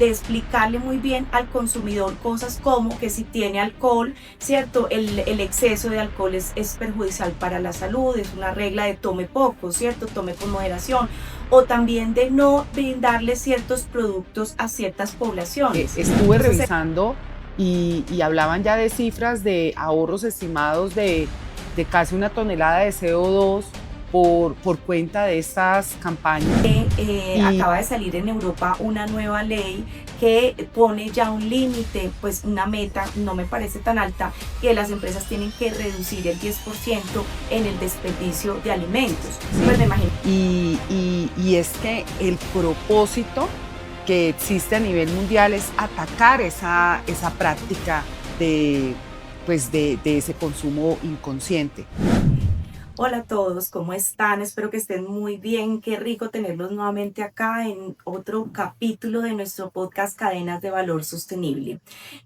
de explicarle muy bien al consumidor cosas como que si tiene alcohol, ¿cierto? El exceso de alcohol es perjudicial para la salud, es una regla de tome poco, ¿cierto? Tome con moderación, o también de no brindarle ciertos productos a ciertas poblaciones. Estuve Entonces, revisando y hablaban ya de cifras de ahorros estimados de casi 1 tonelada de CO2 por cuenta de estas campañas. Y acaba de salir en Europa una nueva ley que pone ya un límite, pues una meta, no me parece tan alta, que las empresas tienen que reducir el 10% en el desperdicio de alimentos. Pues me imagino. y es que el propósito que existe a nivel mundial es atacar esa práctica de ese consumo inconsciente. Hola a todos, ¿cómo están? Espero que estén muy bien. Qué rico tenerlos nuevamente acá en otro capítulo de nuestro podcast Cadenas de Valor Sostenible.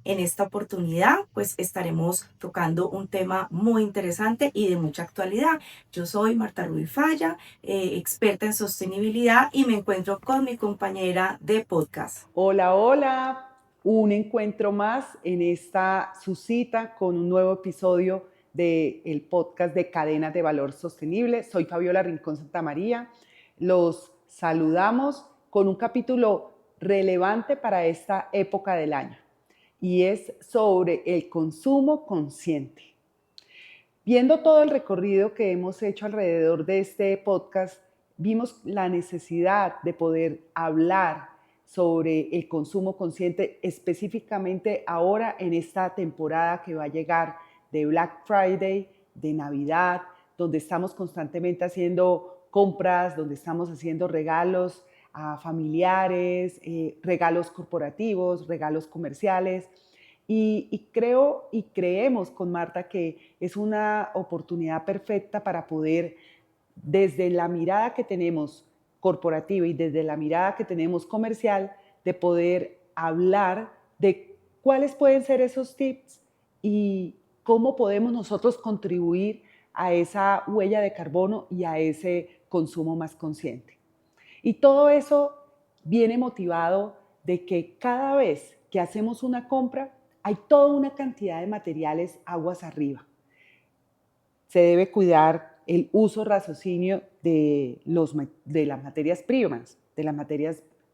En esta oportunidad, pues estaremos tocando un tema muy interesante y de mucha actualidad. Yo soy Marta Ruy Falla, experta en sostenibilidad, y me encuentro con mi compañera de podcast. Hola, hola, un encuentro más en esta su cita con un nuevo episodio del podcast de Cadenas de Valor Sostenible. Soy Fabiola Rincón Santamaría. Los saludamos con un capítulo relevante para esta época del año y es sobre el consumo consciente. Viendo todo el recorrido que hemos hecho alrededor de este podcast, vimos la necesidad de poder hablar sobre el consumo consciente, específicamente ahora en esta temporada que va a llegar de Black Friday, de Navidad, donde estamos constantemente haciendo compras, donde estamos haciendo regalos a familiares, regalos corporativos, regalos comerciales. Creo y creemos con Marta que es una oportunidad perfecta para poder, desde la mirada que tenemos corporativa y desde la mirada que tenemos comercial, de poder hablar de cuáles pueden ser esos tips y cómo podemos nosotros contribuir a esa huella de carbono y a ese consumo más consciente. Y todo eso viene motivado de que cada vez que hacemos una compra hay toda una cantidad de materiales aguas arriba. Se debe cuidar el uso raciocinio de las materias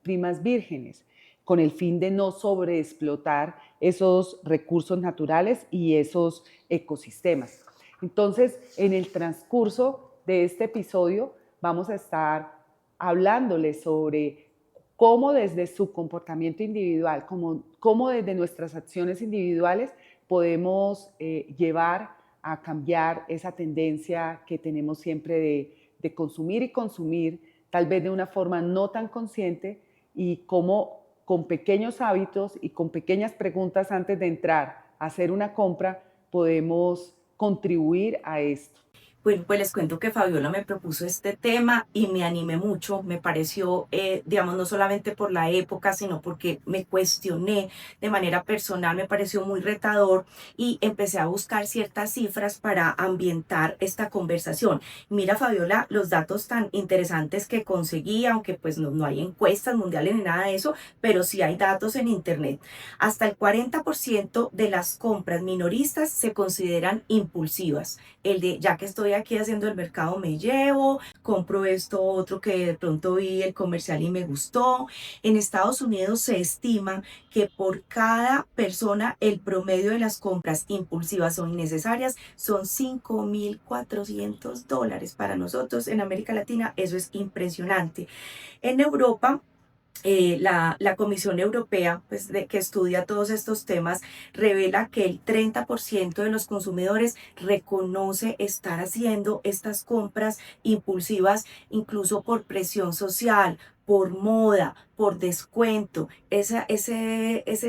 primas vírgenes, con el fin de no sobreexplotar esos recursos naturales y esos ecosistemas. Entonces, en el transcurso de este episodio vamos a estar hablándoles sobre cómo desde su comportamiento individual, cómo desde nuestras acciones individuales podemos llevar a cambiar esa tendencia que tenemos siempre de consumir y consumir, tal vez de una forma no tan consciente, y cómo con pequeños hábitos y con pequeñas preguntas antes de entrar a hacer una compra podemos contribuir a esto. Bueno, pues les cuento que Fabiola me propuso este tema y me animé mucho. Me pareció, digamos, no solamente por la época, sino porque me cuestioné de manera personal, me pareció muy retador y empecé a buscar ciertas cifras para ambientar esta conversación. Mira, Fabiola, los datos tan interesantes que conseguí, aunque pues no hay encuestas mundiales ni nada de eso, pero sí hay datos en Internet. Hasta el 40% de las compras minoristas se consideran impulsivas. El de ya que estoy aquí haciendo el mercado me llevo, compro esto otro que de pronto vi el comercial y me gustó. En Estados Unidos se estima que por cada persona el promedio de las compras impulsivas o innecesarias son $5.400. Para nosotros en América Latina eso es impresionante. En Europa, la Comisión Europea, pues, que estudia todos estos temas, revela que el 30% de los consumidores reconoce estar haciendo estas compras impulsivas, incluso por presión social, por moda, por descuento. Ese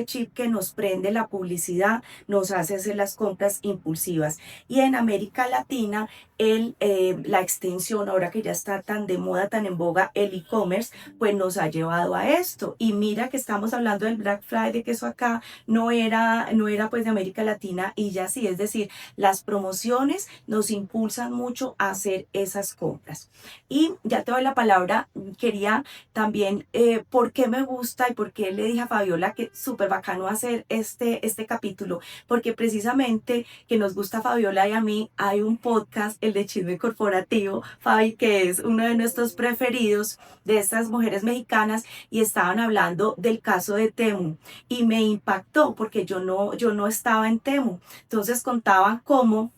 chip que nos prende la publicidad nos hace hacer las compras impulsivas. Y en América Latina, la extensión, ahora que ya está tan de moda, tan en boga, el e-commerce, pues nos ha llevado a esto. Y mira que estamos hablando del Black Friday, que eso acá no era pues de América Latina, y ya sí, es decir, las promociones nos impulsan mucho a hacer esas compras. Y ya te doy la palabra, quería también, ¿por ¿por qué me gusta y por qué le dije a Fabiola que súper bacano hacer este capítulo? Porque precisamente que nos gusta a Fabiola y a mí, hay un podcast, el de Chisme Corporativo, Fabi, que es uno de nuestros preferidos de estas mujeres mexicanas, y estaban hablando del caso de Temu y me impactó porque yo no estaba en Temu. Entonces contaban cómo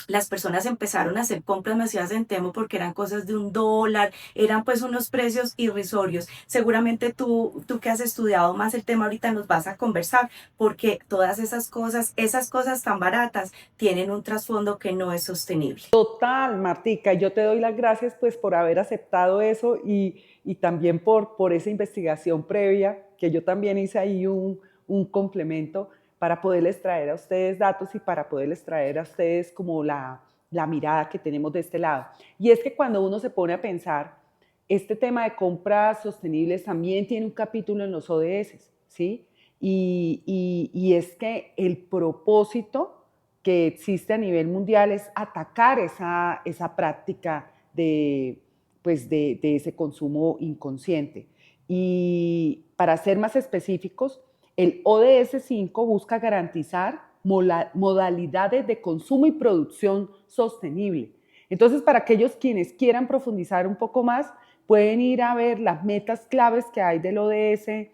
las personas empezaron a hacer compras masivas en Temu porque eran cosas de $1, eran pues unos precios irrisorios. Seguramente tú que has estudiado más el tema ahorita nos vas a conversar, porque todas esas cosas tan baratas tienen un trasfondo que no es sostenible. Total, Martica, yo te doy las gracias pues por haber aceptado eso y también por esa investigación previa, que yo también hice ahí un complemento para poderles traer a ustedes datos y para poderles traer a ustedes como la mirada que tenemos de este lado. Y es que cuando uno se pone a pensar, este tema de compras sostenibles también tiene un capítulo en los ODS, ¿sí? Y es que el propósito que existe a nivel mundial es atacar esa práctica de ese consumo inconsciente. Y para ser más específicos, el ODS 5 busca garantizar modalidades de consumo y producción sostenible. Entonces, para aquellos quienes quieran profundizar un poco más, pueden ir a ver las metas claves que hay del ODS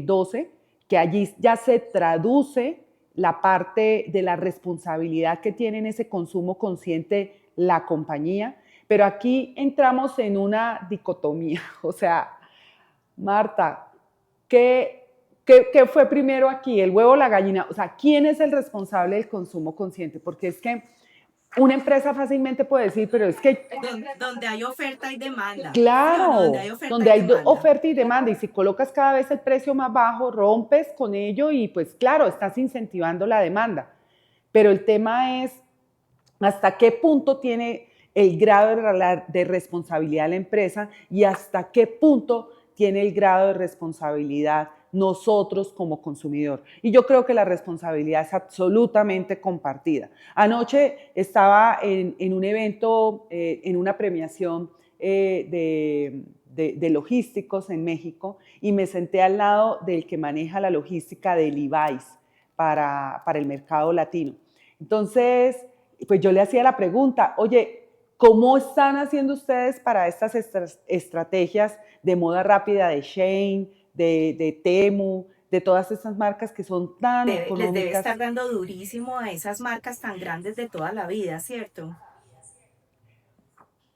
12, que allí ya se traduce la parte de la responsabilidad que tiene en ese consumo consciente la compañía. Pero aquí entramos en una dicotomía. O sea, Marta, ¿qué fue primero aquí? ¿El huevo o la gallina? O sea, ¿quién es el responsable del consumo consciente? Porque es que una empresa fácilmente puede decir, pero es que... Donde hay oferta y demanda. Claro, ¿Sí o no? Donde hay oferta donde y hay demanda. oferta y demanda, y si colocas cada vez el precio más bajo, rompes con ello y pues claro, estás incentivando la demanda. Pero el tema es hasta qué punto tiene el grado de responsabilidad de la empresa y hasta qué punto tiene el grado de responsabilidad nosotros como consumidor. Y yo creo que la responsabilidad es absolutamente compartida. Anoche estaba en un evento, en una premiación de logísticos en México, y me senté al lado del que maneja la logística de Levi's para el mercado latino. Entonces, pues yo le hacía la pregunta, oye, ¿cómo están haciendo ustedes para estas estrategias de moda rápida de Shein, de Temu, de todas estas marcas que son tan Les debe económicas? estar dando durísimo a esas marcas tan grandes de toda la vida, ¿cierto?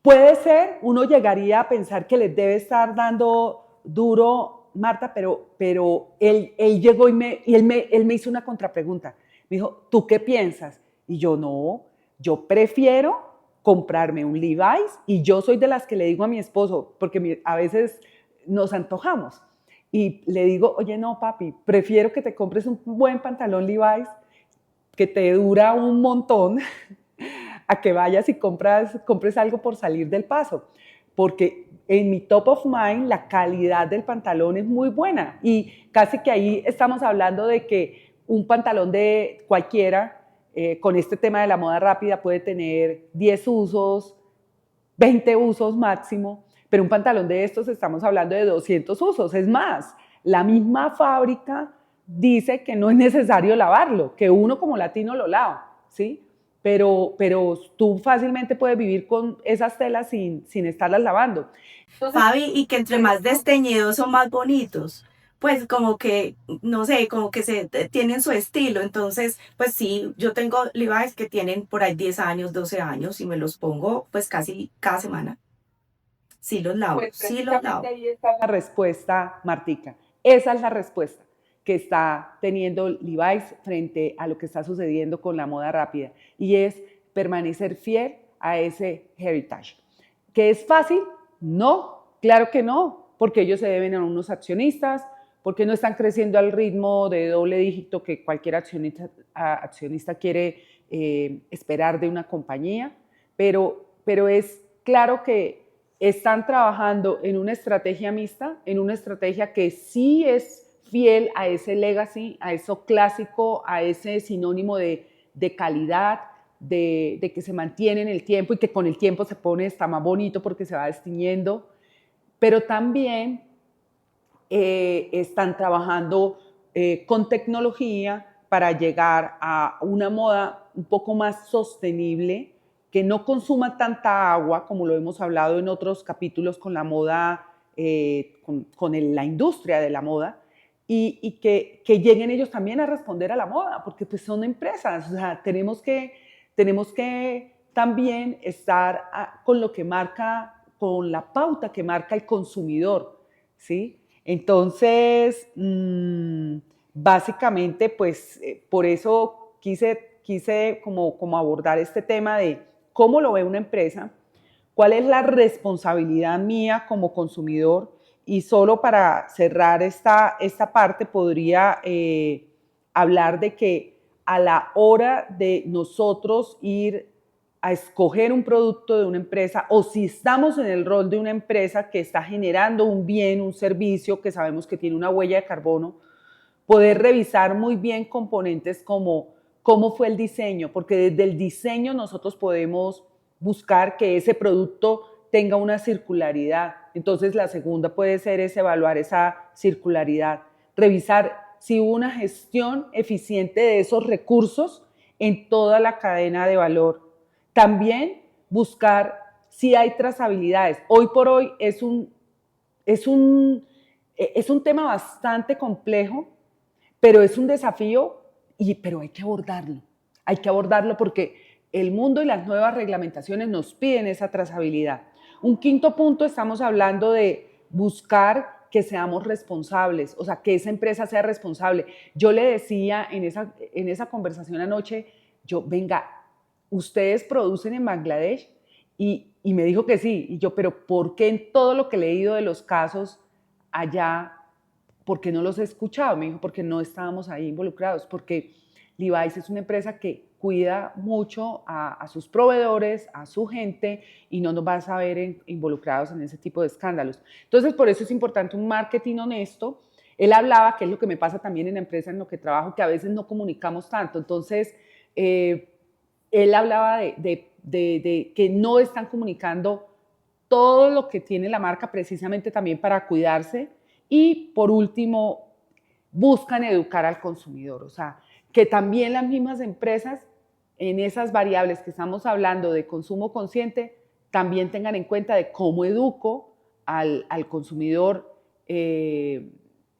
Puede ser, uno llegaría a pensar que les debe estar dando duro, Marta, pero él llegó él me hizo una contrapregunta. Me dijo, ¿tú qué piensas? Y yo, no, yo prefiero comprarme un Levi's, y yo soy de las que le digo a mi esposo, porque a veces nos antojamos, y le digo, oye, no, papi, prefiero que te compres un buen pantalón Levi's que te dura un montón a que vayas y compres algo por salir del paso, porque en mi top of mind la calidad del pantalón es muy buena, y casi que ahí estamos hablando de que un pantalón de cualquiera con este tema de la moda rápida puede tener 10 usos, 20 usos máximo, pero un pantalón de estos estamos hablando de 200 usos. Es más, la misma fábrica dice que no es necesario lavarlo, que uno como latino lo lava, ¿sí? Pero tú fácilmente puedes vivir con esas telas sin estarlas lavando. Entonces, Fabi, y que entre más desteñidos son más bonitos. Pues como que, no sé, como que tienen su estilo. Entonces, pues sí, yo tengo Levi's que tienen por ahí 10 años, 12 años y me los pongo pues casi cada semana. Sí los lavo, pues sí los precisamente lavo. ahí está la respuesta, Martica. Esa es la respuesta que está teniendo Levi's frente a lo que está sucediendo con la moda rápida, y es permanecer fiel a ese heritage. ¿Que es fácil? No, claro que no, porque ellos se deben a unos accionistas, porque no están creciendo al ritmo de doble dígito que cualquier accionista quiere esperar de una compañía, pero es claro que están trabajando en una estrategia mixta, en una estrategia que sí es fiel a ese legacy, a eso clásico, a ese sinónimo de calidad, de que se mantiene en el tiempo y que con el tiempo se pone, está más bonito porque se va destiñendo, pero también están trabajando con tecnología para llegar a una moda un poco más sostenible, que no consuma tanta agua, como lo hemos hablado en otros capítulos con la moda, la industria de la moda, y que lleguen ellos también a responder a la moda, porque pues son empresas, o sea, tenemos que también estar con lo que marca, con la pauta que marca el consumidor, ¿sí? Entonces, básicamente, pues por eso quise como abordar este tema de cómo lo ve una empresa, cuál es la responsabilidad mía como consumidor, y solo para cerrar esta parte podría hablar de que a la hora de nosotros ir a escoger un producto de una empresa, o si estamos en el rol de una empresa que está generando un bien, un servicio que sabemos que tiene una huella de carbono, poder revisar muy bien componentes como cómo fue el diseño, porque desde el diseño nosotros podemos buscar que ese producto tenga una circularidad. Entonces la segunda puede ser evaluar esa circularidad, revisar si hubo una gestión eficiente de esos recursos en toda la cadena de valor. También buscar si hay trazabilidades. Hoy por hoy es un tema bastante complejo, pero es un desafío, pero hay que abordarlo porque el mundo y las nuevas reglamentaciones nos piden esa trazabilidad. Un quinto punto, estamos hablando de buscar que seamos responsables, o sea, que esa empresa sea responsable. Yo le decía en esa conversación anoche, venga, ustedes producen en Bangladesh, y me dijo que sí, y yo, pero ¿por qué en todo lo que he leído de los casos allá, por qué no los he escuchado? Me dijo, porque no estábamos ahí involucrados, porque Levi's es una empresa que cuida mucho a sus proveedores, a su gente, y no nos vas a ver involucrados en ese tipo de escándalos. Entonces, por eso es importante un marketing honesto. Él hablaba, que es lo que me pasa también en la empresa en lo que trabajo, que a veces no comunicamos tanto. Entonces, él hablaba de que no están comunicando todo lo que tiene la marca precisamente también para cuidarse. Y por último, buscan educar al consumidor, o sea, que también las mismas empresas en esas variables que estamos hablando de consumo consciente también tengan en cuenta de cómo educo al consumidor en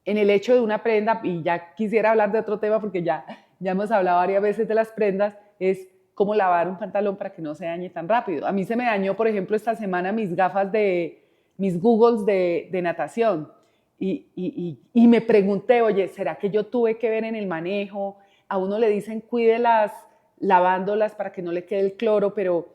el hecho de una prenda. Y ya quisiera hablar de otro tema porque ya hemos hablado varias veces de las prendas, es cómo lavar un pantalón para que no se dañe tan rápido. A mí se me dañó, por ejemplo, esta semana mis goggles de natación. Y me pregunté, oye, ¿será que yo tuve que ver en el manejo? A uno le dicen cuídelas lavándolas para que no le quede el cloro, pero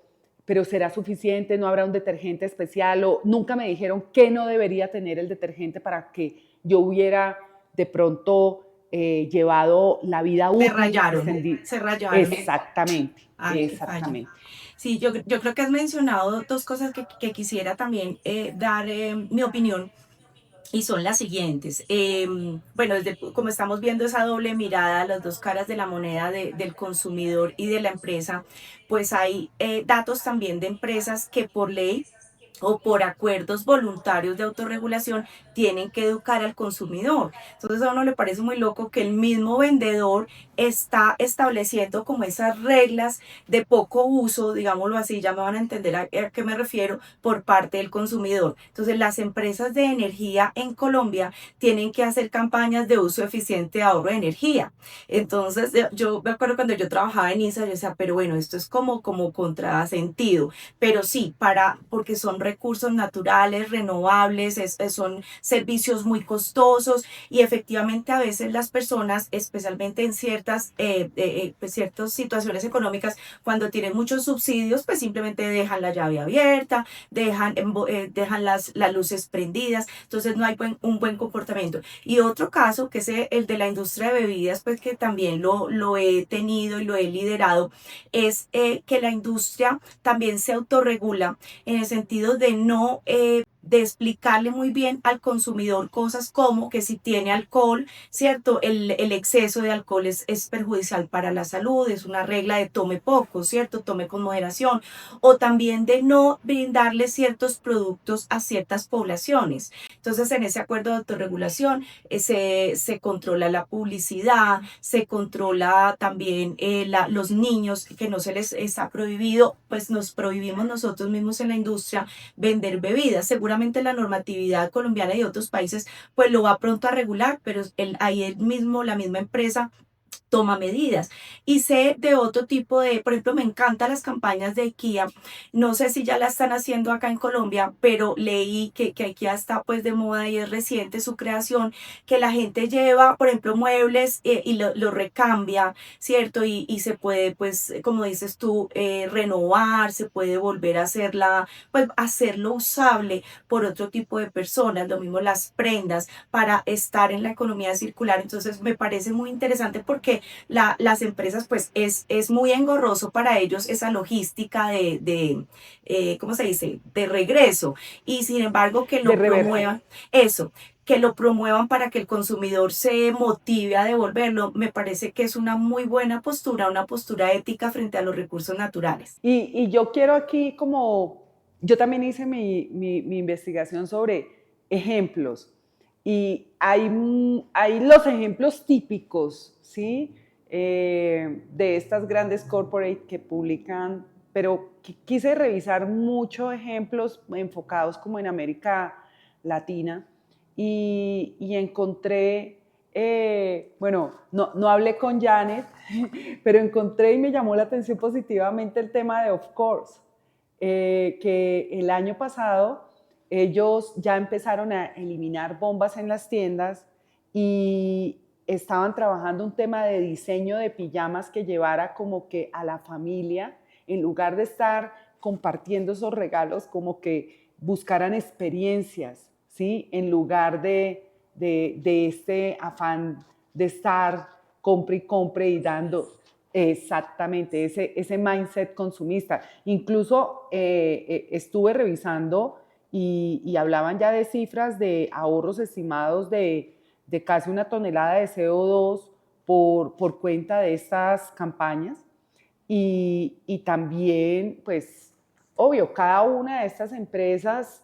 ¿será suficiente? ¿No habrá un detergente especial? O nunca me dijeron qué no debería tener el detergente para que yo hubiera de pronto llevado la vida útil extendida. Se rayaron. Exactamente, Ay, qué fallo. exactamente. Sí, yo creo que has mencionado dos cosas que quisiera también dar mi opinión. Y son las siguientes. Bueno, como estamos viendo esa doble mirada, las dos caras de la moneda del consumidor y de la empresa, pues hay datos también de empresas que por ley o por acuerdos voluntarios de autorregulación tienen que educar al consumidor. Entonces a uno le parece muy loco que el mismo vendedor está estableciendo como esas reglas de poco uso, digámoslo así, ya me van a entender a qué me refiero, por parte del consumidor. Entonces las empresas de energía en Colombia tienen que hacer campañas de uso eficiente de ahorro de energía. Entonces yo me acuerdo cuando yo trabajaba en ISA, yo decía, pero bueno, esto es como contrasentido, pero sí, porque son recursos naturales, renovables, son servicios muy costosos y efectivamente a veces las personas, especialmente en pues ciertas situaciones económicas, cuando tienen muchos subsidios, pues simplemente dejan la llave abierta, dejan las luces prendidas, entonces no hay un buen comportamiento. Y otro caso, que es el de la industria de bebidas, pues que también lo he tenido y lo he liderado, es que la industria también se autorregula en el sentido de no de explicarle muy bien al consumidor cosas como que si tiene alcohol, ¿cierto? El exceso de alcohol es perjudicial para la salud, es una regla de tome poco, ¿cierto? Tome con moderación, o también de no brindarle ciertos productos a ciertas poblaciones. Entonces, en ese acuerdo de autorregulación se controla la publicidad, se controla también los niños, que no se les está prohibido, pues nos prohibimos nosotros mismos en la industria vender bebidas. Seguramente la normatividad colombiana y de otros países pues lo va pronto a regular, pero ahí el mismo, la misma empresa toma medidas. Y sé de otro tipo de, por ejemplo, me encantan las campañas de IKEA. No sé si ya la están haciendo acá en Colombia, pero leí que IKEA está pues de moda y es reciente su creación, que la gente lleva, por ejemplo, muebles y lo recambia, ¿cierto? Y se puede, pues, como dices tú, renovar, se puede volver a hacerla, pues, hacerlo usable por otro tipo de personas, lo mismo las prendas, para estar en la economía circular. Entonces, me parece muy interesante porque las empresas, pues es muy engorroso para ellos esa logística ¿cómo se dice?, de regreso. Y sin embargo, que de lo rever. promuevan, eso, que lo promuevan para que el consumidor se motive a devolverlo, me parece que es una muy buena postura, una postura ética frente a los recursos naturales. Y yo quiero aquí como, yo también hice mi investigación sobre ejemplos y hay los ejemplos típicos, ¿sí? De estas grandes corporate que publican, pero quise revisar muchos ejemplos enfocados como en América Latina y encontré, bueno, no hablé con Janet, pero encontré y me llamó la atención positivamente el tema de Of Course, que el año pasado ellos ya empezaron a eliminar bombas en las tiendas y estaban trabajando un tema de diseño de pijamas que llevara como que a la familia, en lugar de estar compartiendo esos regalos, como que buscaran experiencias, ¿sí? En lugar de este afán de estar compre y compre y dando exactamente ese mindset consumista. Incluso estuve revisando y hablaban ya de cifras de ahorros estimados de casi 1 tonelada de CO2 por cuenta de estas campañas. Y también, pues, obvio, cada una de estas empresas,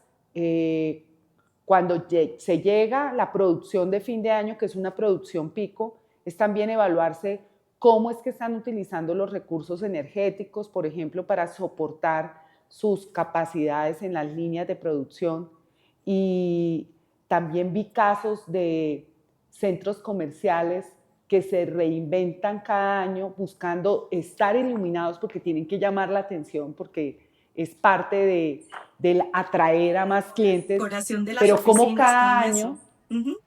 cuando se llega la producción de fin de año, que es una producción pico, es también evaluarse cómo es que están utilizando los recursos energéticos, por ejemplo, para soportar sus capacidades en las líneas de producción. Y también vi casos de centros comerciales que se reinventan cada año buscando estar iluminados porque tienen que llamar la atención, porque es parte del atraer a más clientes, Decoración de las pero como oficinas, cada todo año, eso. Ujú.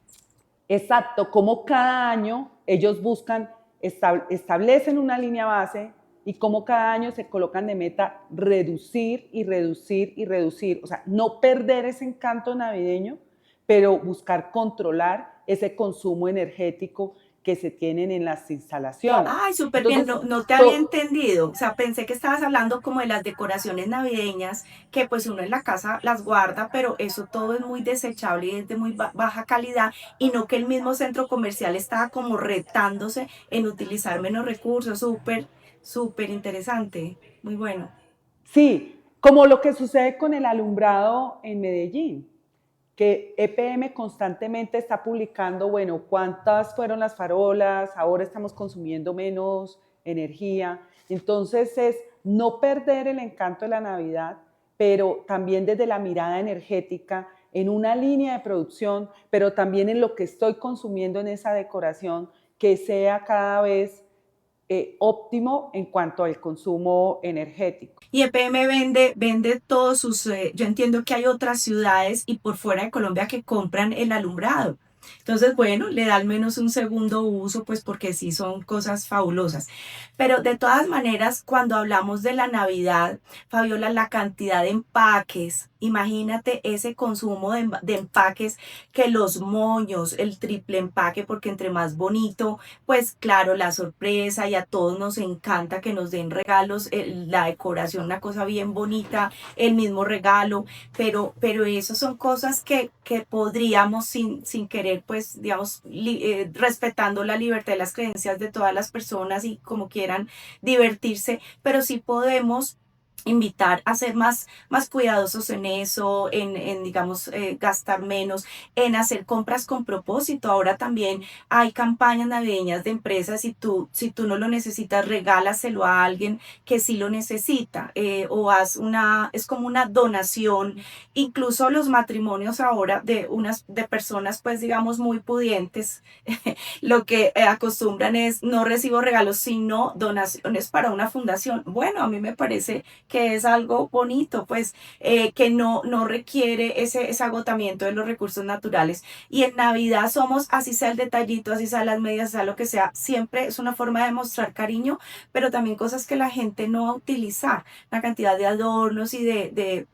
exacto, como cada año ellos buscan, establecen una línea base y como cada año se colocan de meta reducir y reducir y reducir, o sea, no perder ese encanto navideño, pero buscar controlar ese consumo energético que se tienen en las instalaciones. Ay, súper bien, Entonces, no te había entendido. O sea, pensé que estabas hablando como de las decoraciones navideñas, que pues uno en la casa las guarda, pero eso todo es muy desechable y es de muy baja calidad, y no que el mismo centro comercial estaba como retándose en utilizar menos recursos. Súper, súper interesante. Muy bueno. sí, como lo que sucede con el alumbrado en Medellín, que EPM constantemente está publicando, bueno, cuántas fueron las farolas, ahora estamos consumiendo menos energía. Entonces es no perder el encanto de la Navidad, pero también desde la mirada energética en una línea de producción, pero también en lo que estoy consumiendo en esa decoración, que sea cada vez óptimo en cuanto al consumo energético. Y EPM vende todos sus, yo entiendo que hay otras ciudades y por fuera de Colombia que compran el alumbrado. Entonces, bueno, le da al menos un segundo uso, pues porque sí son cosas fabulosas. Pero de todas maneras, cuando hablamos de la Navidad, Fabiola, la cantidad de empaques, imagínate ese consumo de empaques, que los moños, el triple empaque, porque entre más bonito, pues claro, la sorpresa y a todos nos encanta que nos den regalos, la decoración, una cosa bien bonita, el mismo regalo, pero eso son cosas que podríamos sin querer, pues, digamos, respetando la libertad y las creencias de todas las personas y como quieran divertirse, pero sí podemos invitar a ser más cuidadosos en eso, digamos, gastar menos, en hacer compras con propósito. Ahora también hay campañas navideñas de empresas, si tú no lo necesitas, regálaselo a alguien que sí lo necesita, o es como una donación. Incluso los matrimonios ahora de personas, pues digamos, muy pudientes, lo que acostumbran es: no recibo regalos, sino donaciones para una fundación. Bueno, a mí me parece que es algo bonito, pues, que no requiere ese agotamiento de los recursos naturales. Y en Navidad somos, así sea el detallito, así sea las medias, sea lo que sea, siempre es una forma de mostrar cariño, pero también cosas que la gente no va a utilizar, la cantidad de adornos y de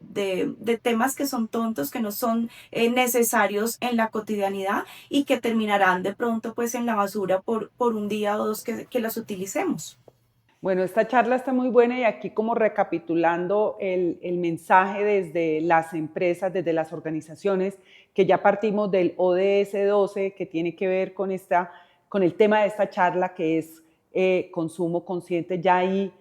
temas que son tontos, que no son necesarios en la cotidianidad y que terminarán de pronto pues en la basura por un día o dos que las utilicemos. Bueno, esta charla está muy buena y aquí como recapitulando el mensaje desde las empresas, desde las organizaciones, que ya partimos del ODS 12, que tiene que ver con el tema de esta charla, que es consumo consciente. Ya ahí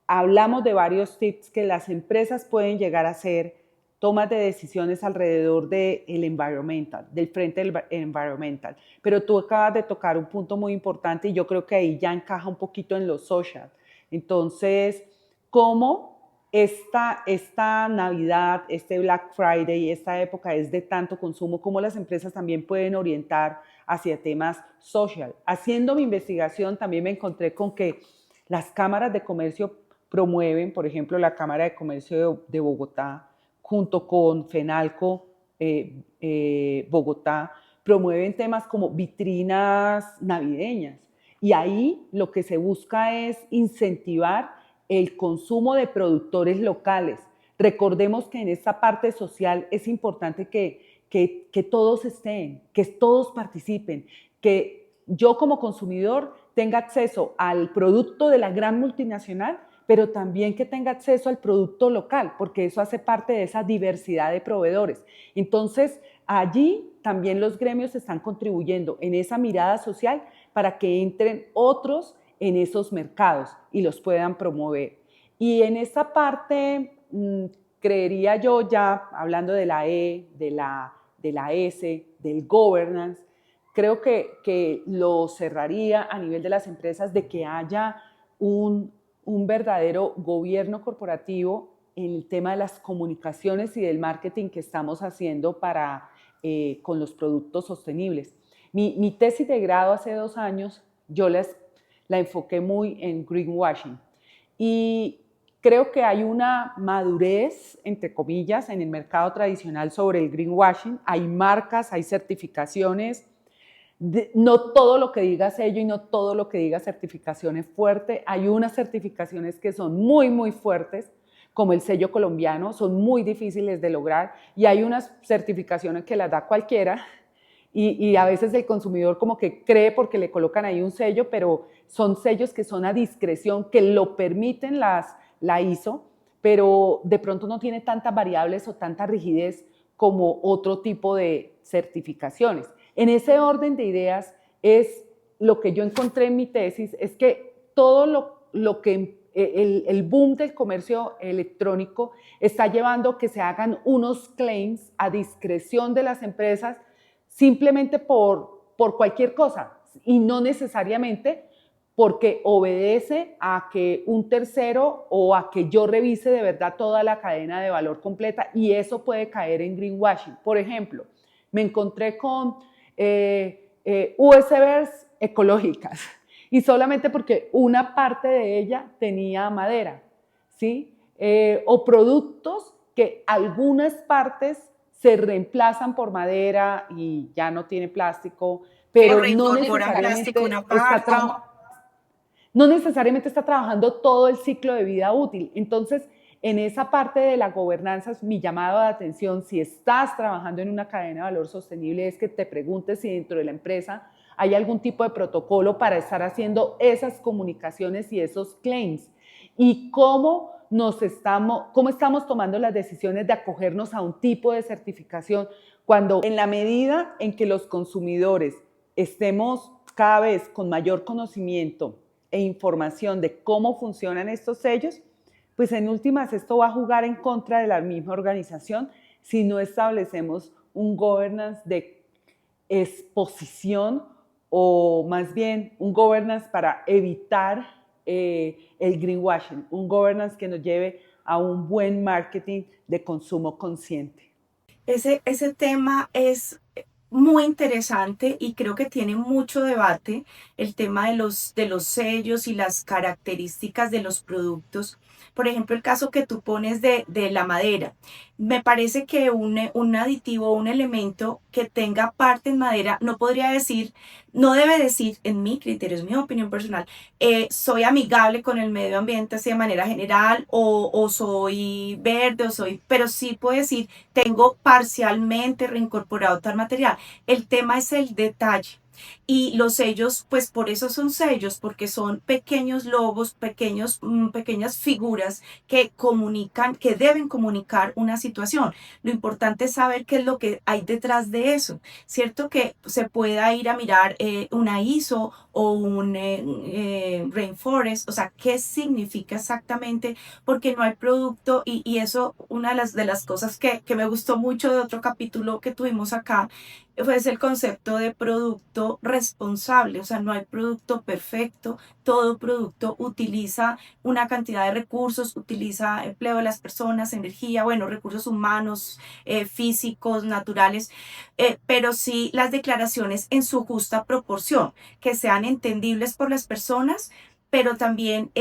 hablamos de varios tips que las empresas pueden llegar a hacer, tomas de decisiones alrededor del environmental, del frente del environmental. Pero tú acabas de tocar un punto muy importante y yo creo que ahí ya encaja un poquito en lo social. Entonces, ¿cómo esta Navidad, este Black Friday, esta época es de tanto consumo, cómo las empresas también pueden orientar hacia temas social? Haciendo mi investigación también me encontré con que las cámaras de comercio promueven, por ejemplo, la Cámara de Comercio de Bogotá, junto con FENALCO Bogotá, promueven temas como vitrinas navideñas. Y ahí lo que se busca es incentivar el consumo de productores locales. Recordemos que en esta parte social es importante que todos estén, que todos participen, que yo como consumidor tenga acceso al producto de la gran multinacional, pero también que tenga acceso al producto local, porque eso hace parte de esa diversidad de proveedores. Entonces, allí también los gremios están contribuyendo en esa mirada social para que entren otros en esos mercados y los puedan promover. Y en esta parte, creería yo ya, hablando de la E, de la S, del governance, creo que lo cerraría a nivel de las empresas de que haya un verdadero gobierno corporativo en el tema de las comunicaciones y del marketing que estamos haciendo con los productos sostenibles. Mi tesis de grado hace 2 años, yo la enfoqué muy en greenwashing y creo que hay una madurez, entre comillas, en el mercado tradicional sobre el greenwashing. Hay marcas, hay certificaciones. No todo lo que diga sello y no todo lo que diga certificación es fuerte. Hay unas certificaciones que son muy, muy fuertes, como el sello colombiano, son muy difíciles de lograr, y hay unas certificaciones que las da cualquiera y a veces el consumidor como que cree porque le colocan ahí un sello, pero son sellos que son a discreción, que lo permiten la ISO, pero de pronto no tiene tantas variables o tanta rigidez como otro tipo de certificaciones. En ese orden de ideas es lo que yo encontré en mi tesis, es que todo lo que el boom del comercio electrónico está llevando a que se hagan unos claims a discreción de las empresas simplemente por cualquier cosa y no necesariamente porque obedece a que un tercero o a que yo revise de verdad toda la cadena de valor completa, y eso puede caer en greenwashing. Por ejemplo, me encontré con USBs ecológicas y solamente porque una parte de ella tenía madera, ¿sí? O productos que algunas partes se reemplazan por madera y ya no tiene plástico, O pero reincorporan plástico una parte. no necesariamente está trabajando todo el ciclo de vida útil. Entonces, en esa parte de la gobernanza, mi llamado de atención, si estás trabajando en una cadena de valor sostenible, es que te preguntes si dentro de la empresa hay algún tipo de protocolo para estar haciendo esas comunicaciones y esos claims. Y cómo estamos tomando las decisiones de acogernos a un tipo de certificación cuando en la medida en que los consumidores estemos cada vez con mayor conocimiento e información de cómo funcionan estos sellos, pues en últimas esto va a jugar en contra de la misma organización si no establecemos un governance de exposición o más bien un governance para evitar el greenwashing, un governance que nos lleve a un buen marketing de consumo consciente. Ese tema es muy interesante y creo que tiene mucho debate el tema de los sellos y las características de los productos. Por ejemplo, el caso que tú pones de la madera. Me parece que un aditivo, un elemento que tenga parte en madera, no podría decir, no debe decir, en mi criterio, es mi opinión personal, soy amigable con el medio ambiente así de manera general o soy verde o soy, pero sí puedo decir, tengo parcialmente reincorporado tal material. El tema es el detalle. Y los sellos, pues por eso son sellos, porque son pequeños logos, pequeñas figuras que comunican, que deben comunicar una situación. Lo importante es saber qué es lo que hay detrás de eso. Cierto que se pueda ir a mirar una ISO o un rainforest, o sea, qué significa exactamente, porque no hay producto y eso, una de las cosas que me gustó mucho de otro capítulo que tuvimos acá, pues el concepto de producto responsable, o sea, no hay producto perfecto, todo producto utiliza una cantidad de recursos, utiliza empleo de las personas, energía, bueno, recursos humanos, físicos, naturales, pero sí las declaraciones en su justa proporción, que sean entendibles por las personas, pero también,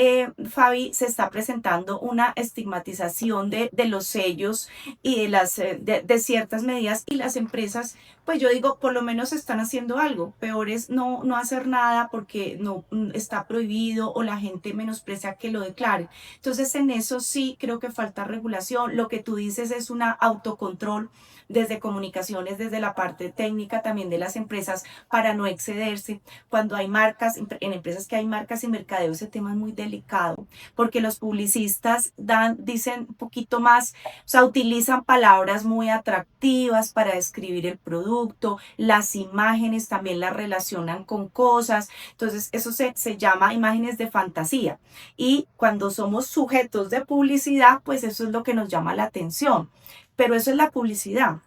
Fabi, se está presentando una estigmatización de los sellos y de ciertas medidas y las empresas, pues yo digo, por lo menos están haciendo algo. Peor es no hacer nada porque no está prohibido o la gente menosprecia que lo declare. Entonces, en eso sí creo que falta regulación. Lo que tú dices es una autocontrol desde comunicaciones, desde la parte técnica también de las empresas para no excederse. Cuando hay marcas, en empresas que hay marcas y mercadeo, ese tema es muy delicado porque los publicistas dicen un poquito más, o sea, utilizan palabras muy atractivas para describir el producto, las imágenes también las relacionan con cosas, entonces eso se llama imágenes de fantasía y cuando somos sujetos de publicidad, pues eso es lo que nos llama la atención, pero eso es la publicidad.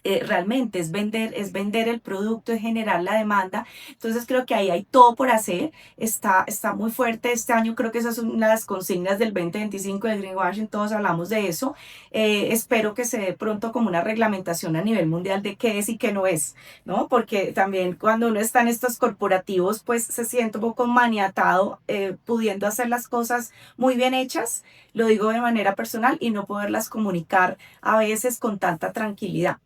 Realmente es vender el producto, es generar la demanda. Entonces creo que ahí hay todo por hacer. Está muy fuerte este año. Creo que esas son una de las consignas del 2025 del Greenwashing. Todos hablamos de eso. Espero que se dé pronto como una reglamentación a nivel mundial de qué es y qué no es, ¿no? Porque también cuando uno está en estos corporativos, pues se siente un poco maniatado pudiendo hacer las cosas muy bien hechas. Lo digo de manera personal y no poderlas comunicar a veces con tanta tranquilidad.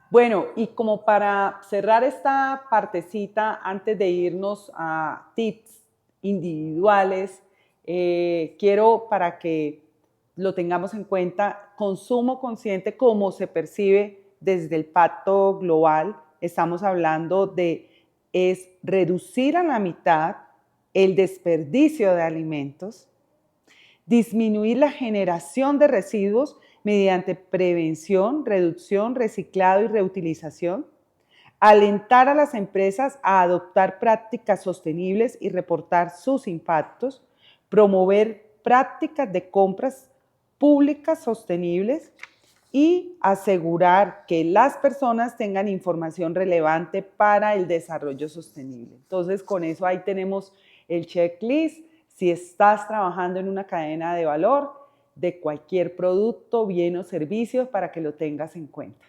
Bueno, y como para cerrar esta partecita, antes de irnos a tips individuales, quiero para que lo tengamos en cuenta, consumo consciente como se percibe desde el Pacto Global, estamos hablando de es reducir a la mitad el desperdicio de alimentos, disminuir la generación de residuos mediante prevención, reducción, reciclado y reutilización, alentar a las empresas a adoptar prácticas sostenibles y reportar sus impactos, promover prácticas de compras públicas sostenibles y asegurar que las personas tengan información relevante para el desarrollo sostenible. Entonces, con eso ahí tenemos el checklist. Si estás trabajando en una cadena de valor de cualquier producto, bien o servicio, para que lo tengas en cuenta.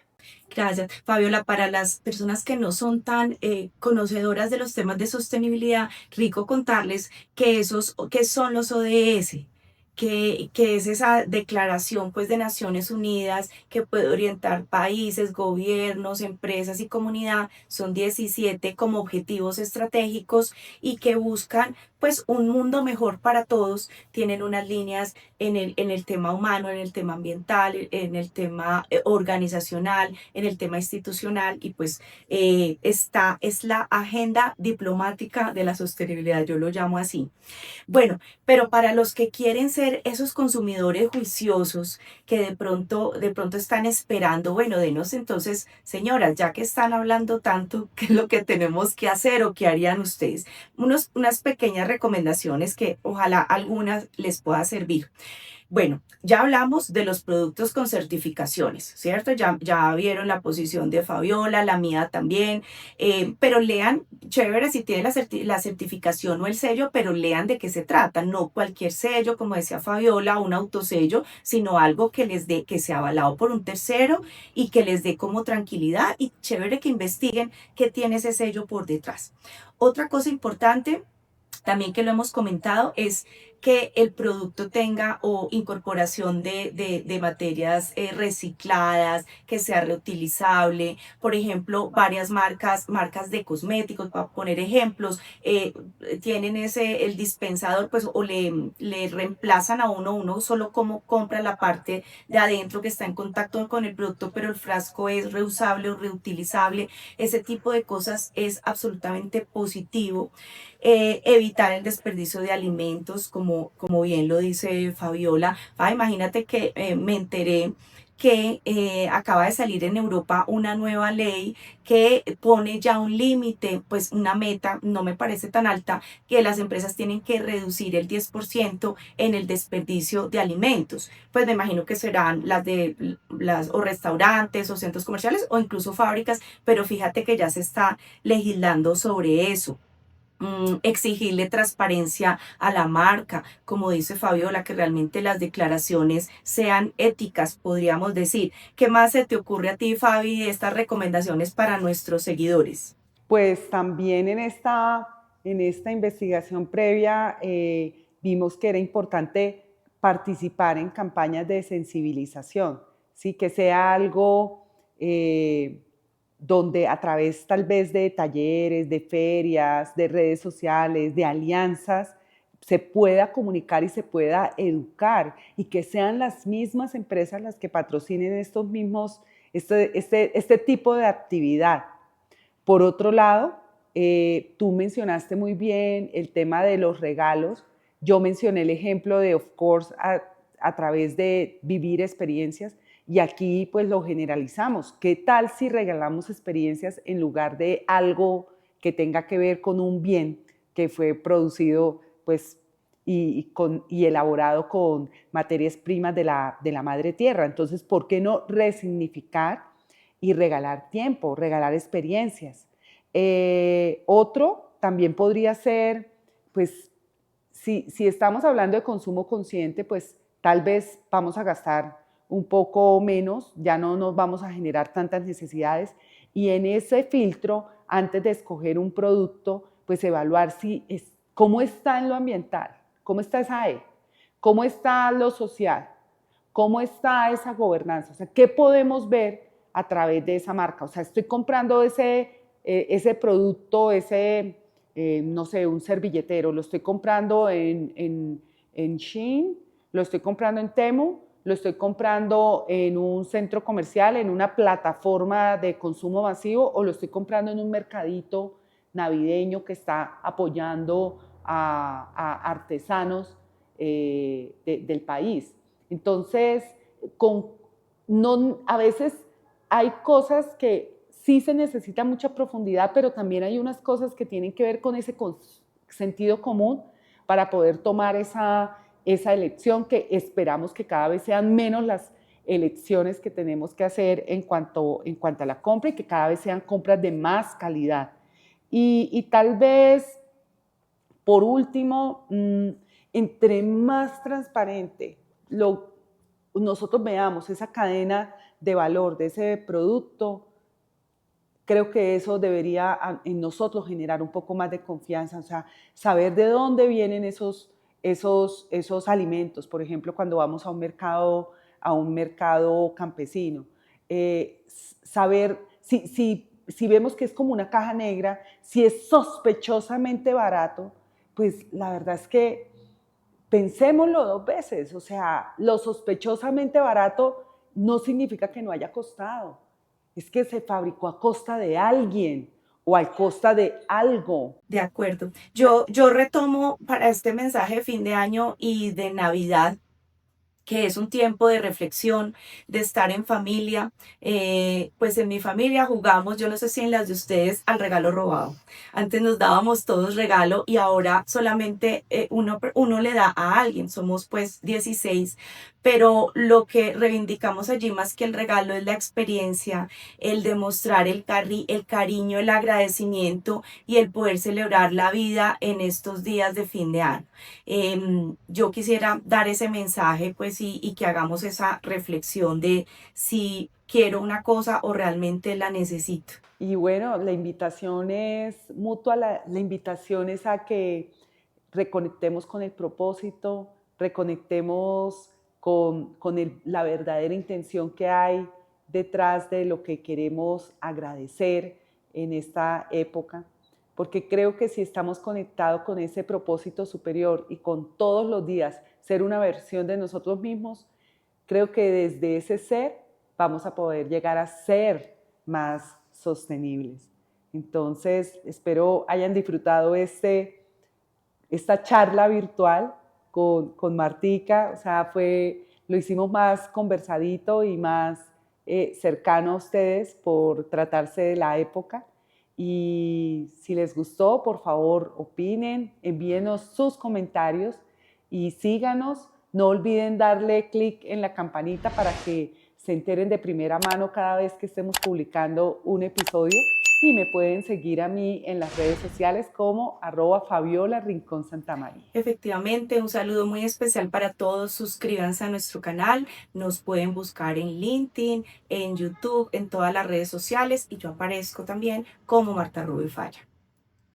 Gracias, Fabiola. Para las personas que no son tan conocedoras de los temas de sostenibilidad, rico contarles que que son los ODS. que es esa declaración pues de Naciones Unidas que puede orientar países, gobiernos, empresas y comunidad. Son 17 como objetivos estratégicos y que buscan pues un mundo mejor para todos. Tienen unas líneas en el tema humano, en el tema ambiental, en el tema organizacional, en el tema institucional y pues es la agenda diplomática de la sostenibilidad, yo lo llamo así. Bueno, pero para los que quieren ser esos consumidores juiciosos que de pronto están esperando, bueno, denos entonces, señoras, ya que están hablando tanto, ¿qué es lo que tenemos que hacer o qué harían ustedes? Unas pequeñas recomendaciones que ojalá algunas les pueda servir. Bueno, ya hablamos de los productos con certificaciones, ¿cierto? Ya vieron la posición de Fabiola, la mía también, pero lean, chévere si tiene la certificación o el sello, pero lean de qué se trata, no cualquier sello, como decía Fabiola, un autosello, sino algo que les dé, que sea avalado por un tercero y que les dé como tranquilidad y chévere que investiguen qué tiene ese sello por detrás. Otra cosa importante también que lo hemos comentado, es que el producto tenga o incorporación de materias recicladas, que sea reutilizable. Por ejemplo, varias marcas de cosméticos, para poner ejemplos, tienen el dispensador, pues, o le reemplazan a uno solo como compra la parte de adentro que está en contacto con el producto, pero el frasco es reusable o reutilizable. Ese tipo de cosas es absolutamente positivo. Evitar el desperdicio de alimentos, como bien lo dice Fabiola. Imagínate que me enteré que acaba de salir en Europa una nueva ley que pone ya un límite, pues una meta, no me parece tan alta, que las empresas tienen que reducir el 10% en el desperdicio de alimentos. Pues me imagino que serán las o restaurantes o centros comerciales o incluso fábricas, pero fíjate que ya se está legislando sobre eso. Exigirle transparencia a la marca, como dice Fabiola, que realmente las declaraciones sean éticas, podríamos decir. ¿Qué más se te ocurre a ti, Fabi, de estas recomendaciones para nuestros seguidores? Pues también en esta investigación previa vimos que era importante participar en campañas de sensibilización, ¿sí? Que sea algo donde a través tal vez de talleres, de ferias, de redes sociales, de alianzas, se pueda comunicar y se pueda educar y que sean las mismas empresas las que patrocinen este tipo de actividad. Por otro lado, tú mencionaste muy bien el tema de los regalos. Yo mencioné el ejemplo de Of Course a través de vivir experiencias y aquí pues lo generalizamos. ¿Qué tal si regalamos experiencias en lugar de algo que tenga que ver con un bien que fue producido pues y elaborado con materias primas de la madre tierra? Entonces, ¿por qué no resignificar y regalar tiempo, regalar experiencias? Otro también podría ser, pues, si estamos hablando de consumo consciente, pues tal vez vamos a gastar un poco menos, ya no nos vamos a generar tantas necesidades y en ese filtro, antes de escoger un producto, pues evaluar cómo está en lo ambiental, cómo está esa E, cómo está lo social, cómo está esa gobernanza, o sea, qué podemos ver a través de esa marca. O sea, estoy comprando ese producto, no sé, un servilletero, lo estoy comprando en Shein, lo estoy comprando en Temu, lo estoy comprando en un centro comercial, en una plataforma de consumo masivo o lo estoy comprando en un mercadito navideño que está apoyando a artesanos del país. Entonces, a veces hay cosas que sí se necesita mucha profundidad, pero también hay unas cosas que tienen que ver con ese sentido común para poder tomar esa elección que esperamos que cada vez sean menos las elecciones que tenemos que hacer en cuanto a la compra y que cada vez sean compras de más calidad. Y tal vez, por último, entre más transparente nosotros veamos esa cadena de valor de ese producto, creo que eso debería en nosotros generar un poco más de confianza, o sea, saber de dónde vienen esos alimentos, por ejemplo, cuando vamos a un mercado campesino. Saber si vemos que es como una caja negra, si es sospechosamente barato, pues la verdad es que pensémoslo dos veces. O sea, lo sospechosamente barato no significa que no haya costado, es que se fabricó a costa de alguien o a costa de algo. De acuerdo. Yo retomo para este mensaje de fin de año y de Navidad, que es un tiempo de reflexión, de estar en familia. Pues en mi familia jugamos, yo no sé si en las de ustedes, al regalo robado. Antes nos dábamos todos regalo y ahora solamente uno le da a alguien. Somos pues 16, pero lo que reivindicamos allí más que el regalo es la experiencia, el demostrar el cariño, el agradecimiento y el poder celebrar la vida en estos días de fin de año. Yo quisiera dar ese mensaje, pues, y que hagamos esa reflexión de si quiero una cosa o realmente la necesito. Y bueno, la invitación es mutua, la invitación es a que reconectemos con el propósito, reconectemos con la verdadera intención que hay detrás de lo que queremos agradecer en esta época, porque creo que si estamos conectados con ese propósito superior y con todos los días ser una versión de nosotros mismos, creo que desde ese ser vamos a poder llegar a ser más sostenibles. Entonces, espero hayan disfrutado esta charla virtual con Martica. O sea, lo hicimos más conversadito y más cercano a ustedes por tratarse de la época. Y si les gustó, por favor, opinen, envíenos sus comentarios y síganos. No olviden darle clic en la campanita para que se enteren de primera mano cada vez que estemos publicando un episodio. Y me pueden seguir a mí en las redes sociales como @Fabiola Rincón Santa María. Efectivamente, un saludo muy especial para todos. Suscríbanse a nuestro canal. Nos pueden buscar en LinkedIn, en YouTube, en todas las redes sociales y yo aparezco también como Marta Rubio Falla.